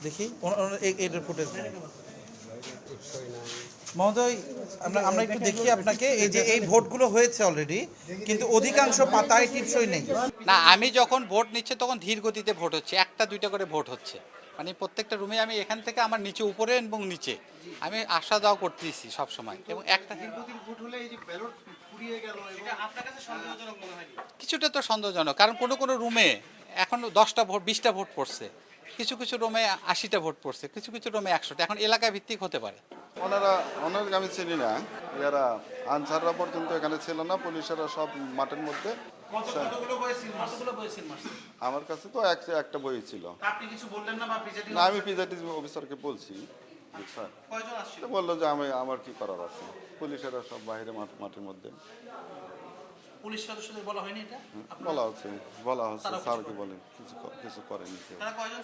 দেখি এইটার ফুটেজ মহোদয়, আমরা একটু দেখি আপনাকে। এই যে এই ভোটগুলো হয়েছে অলরেডি, কিন্তু অধিকাংশ পাতায় টিপসই নেই। না, আমি যখন ভোট নিচ্ছে তখন ধীর গতিতে ভোট হচ্ছে, একটা দুইটা করে ভোট হচ্ছে। মানে প্রত্যেকটা রুমে আমি এখান থেকে আমার নিচে, উপরে এবং নিচে আমি আসা যাওয়া করতেছি সব সময়, এবং একটা ভোট হলে এই যে ব্যালট ফুরিয়ে গেল, এটা আপনার কাছে সন্দেহজনক মনে হয়? কিছুটা তো সন্দেহজনক, কারণ কোনো কোনো রুমে এখন 10টা ভোট 20টা ভোট পড়ছে, কিছু কিছু রুমে 80টা ভোট পড়ছে, কিছু কিছু রুমে 100টা। এখন এলাকা ভিত্তিক হতে পারে। ওনারা আমি চিনি না, এরা আনসাররা পর্যন্ত এখানে ছিল না, পুলিশেরা সব মাঠের মধ্যে। আমার কাছে তো একটা বই ছিল। আপনি কিছু বললেন না বা প্রিজাইডিং না, আমি প্রিজাইডিং অফিসারকে বলছি, কয়জন আসছিল? বললো যে আমার কি করার আছে, পুলিশেরা সব বাইরে মাঠের মধ্যে। পুলিশ সদস্যদের বলা হয়নি এটা? বলা হচ্ছে স্যারকে বলে কিছু করেনি। তারা কয়জন ছিল?